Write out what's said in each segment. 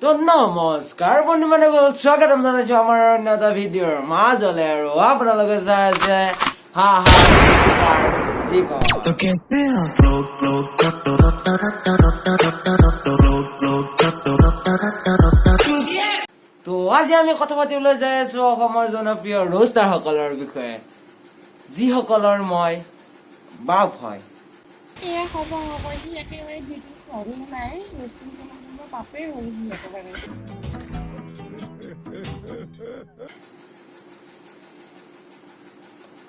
তো নমস্কাৰ বন্ধু বান্ধৱীসকল, স্বাগতম জনাইছো আমাৰ অন্য এটা ভিডিঅ'ৰ মাজলে। আৰু আপোনালোকে চাই আছে হাহাকাৰজিবো। তো আজি আমি কথা পাতিবলৈ যাই আছো অসমৰ জনপ্ৰিয় ৰোষ্টাৰ সকলৰ বিষয়ে, যিসকলৰ মই বাপ হয়।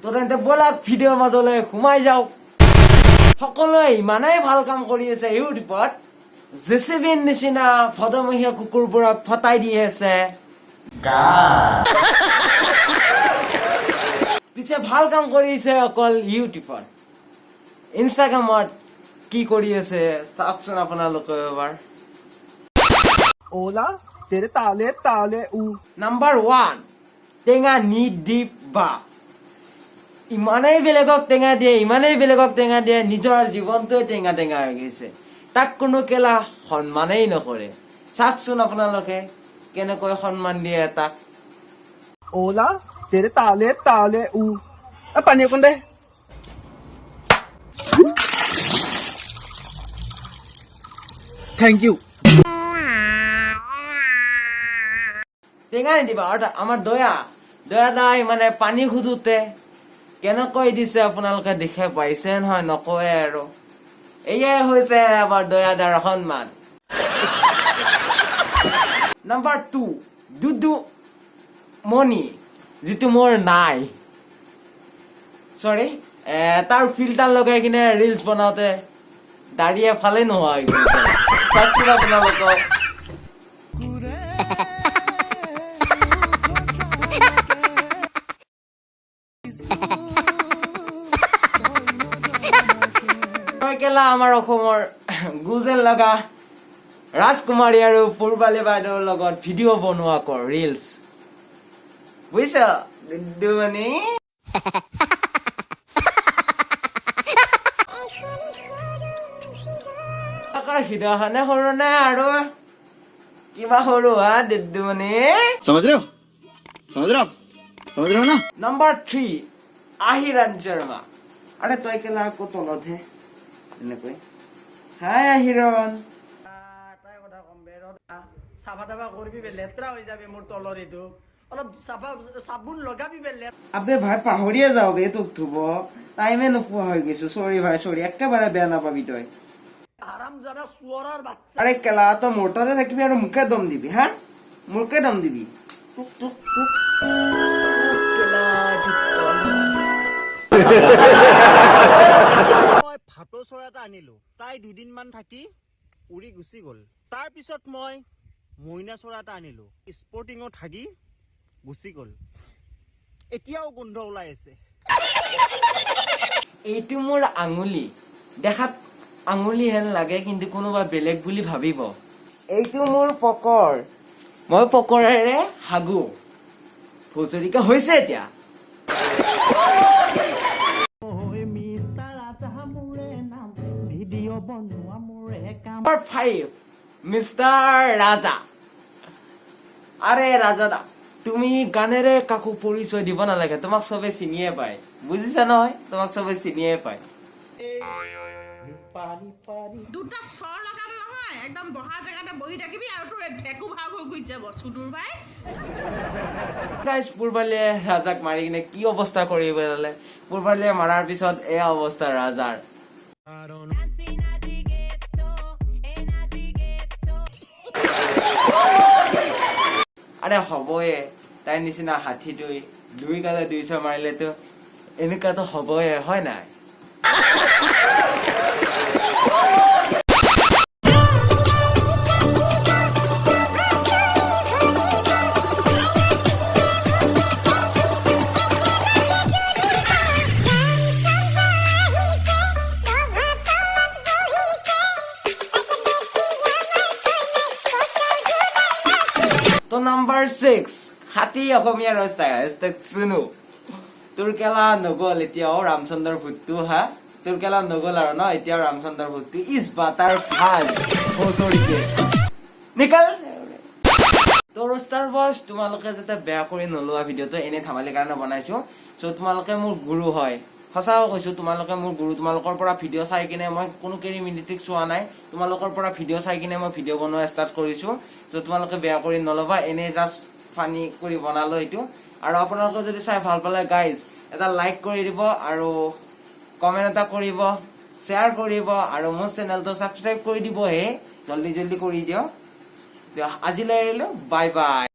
তো তেন্তে ব'লক ভিডিঅ'ৰ মাজলৈ সোমাই যাওক। সকলোৱে ইমানেই ভাল কাম কৰি আছে ইউটিউবত, জেচিবিৰ নিচিনা ভদমহীয়া কুকুৰবোৰক ফটাই দি আছে। পিছে ভাল কাম কৰিছে অকল ইউটিউবত, ইনষ্টাগ্ৰামত কি কৰি আছে চাওকচোন আপোনালোকে এবাৰ। ओला तेरे ताले ताले ऊ। নাম্বাৰ 1, টেঙা নিদিবা। ইমানেই বেলেগক টেঙা দিয়ে, নিজৰ জীৱনটোৱে টেঙা টেঙা হৈ গৈছে। তাক কোনো কেলা সন্মানেই নকৰে। চাওকচোন আপোনালোকে কেনেকৈ সন্মান দিয়ে তাক। ओला तेरे ताले ताले ऊ। पानी अकन दे। Thank you. টেঙা নিদিবা অৰ্থাৎ আমাৰ দয়া দাই মানে পানী খুঁজোতে কেনেকৈ দিছে আপোনালোকে দেখে পাইছে নহয়, নকয় আৰু। এয়াই হৈছে আমাৰ দয়াদাৰ সন্মান। নাম্বাৰ 2, দুদু মণি, যিটো মোৰ নাই। চৰি, তাৰ ফিল্টাৰ লগাই কিনে ৰিলচ বনাওঁতে দাড়ি এফালে নোহোৱা হৈ গৈছে। চাওকচোন আপোনালোকক। আমাৰ অসমৰ গুজেল লগা ৰাজকুমাৰী আৰু পূৰ্বালী বাইদেউৰ লগত ভিডিঅ' বনোৱা ৰিলচ, বুজিছ দিদিমণি? হৃদয়খনে সৰু নে আৰু কিবা সৰু হা দিদিমণি? समझ रहे हो ना? নাম্বাৰ 3, আহিৰণ শৰ্মা। আৰে তই কেলা আকৌ তলতহে এনেকৈ। হাই আহিৰণ। তাই কথা কম বে, চাফা তাফা কৰিবি বে, লেতেৰা হৈ যাবি মোৰ তলৰ এইটো। অলপ চাবোন লগাবি বে। আবে ভাই পাহৰিয়ে যাও বে তোক ধুব, টাইমে নোপোৱা হৈ গৈছো। চৰি ভাই চৰি, একেবাৰে বেয়া নাপাবি তই। আৰে কেলা তই মোৰ তাতে থাকিবি আৰু মোকে দম দিবি, হা? মোকে দম দিবি। মই ভাটৌ চৰাই এটা আনিলো, তাই 2 দিনমান থাকি উৰি গুচি গ'ল। তাৰ পিছত মই মইনা চৰাই এটা আনিলো, স্পৰ্টিঙত থাকি গুচি গ'ল। এতিয়াও গোন্ধ ওলাই আছে। এইটো মোৰ আঙুলি, দেখাত আঙুলি হেন লাগে কিন্তু কোনোবা বেলেগ বুলি ভাবিব। এইটো মোৰ পকৰ, মই পকৰেৰে হাগো। ভুচৰিকা হৈছে এতিয়া। নাম্বাৰ 5, মিষ্টাৰ ৰাজা। আৰে ৰাজা দা, তুমি গানেৰে কাকো পৰিচয় দিব নালাগে, তোমাক চবে চিনিয়ে পায়, বুজিছা নহয়? তোমাক চবে চিনিয়ে পায়। দুটা চৰ লগাম নহয়, একদম বহা জেগাতে বহি থাকিবি আৰু তোৰ ভেকু ভাগ হৈ গুচি যাব চুদুৰ ভাই। গাইজ, পূৰ্বালীয়ে ৰাজাক মাৰি কিনে কি অৱস্থা কৰি পেলালে। পূৰ্বালীয়ে মাৰাৰ পিছত এয়া অৱস্থা ৰাজাৰ। আৰে হবয়ে, তাইৰ নিচিনা হাতীটোই 2 গালে 200 মাৰিলেতো এনেকুৱাতো হবয়ে, হয় নাই? তো নাম্বাৰ 6, হাতী অসমীয়া ৰস্তাই চুনু। তোৰ কেলা নগল এতিয়াও ৰামচন্দ্ৰৰ ভূতটো, হা? তোৰ কেলা নগল আৰু ন এতিয়াও ৰামচন্দ্ৰৰ ভূতটো। ইস বাটাৰ ফাজ ভোচৰিকে নিকাল। তো ৰোষ্টাৰ বয়জ তোমালোকে যাতে বেয়া কৰি নলোৱা ভিডিঅ'টো এনে ধেমালিৰ কাৰণে বনাইছো চ' তোমালোকে মোৰ গুৰু হয় সঁচাও কৈছো তোমালোকে মোৰ গুৰু তোমালোকৰ পৰা ভিডিঅ' চাই কিনে মই কোনো ক্ৰিমিনেটিক চোৱা নাই তোমালোকৰ পৰা ভিডিঅ' চাই কিনে মই ভিডিঅ' বনোৱা ষ্টাৰ্ট কৰিছো চ' তোমালোকে বেয়া কৰি নল'বা এনে জাষ্ট ফানি কৰি বনালো এইটো আৰু আপোনালোকে যদি চাই ভাল পালে গাইজ এটা লাইক কৰি দিব আৰু কমেণ্ট এটা কৰিব শ্বেয়াৰ কৰিব আৰু মোৰ চেনেলটো ছাবস্ক্ৰাইব কৰি দিব হে জলদি জলদি কৰি দিয়ক আজিলৈ এৰিলো বাই বাই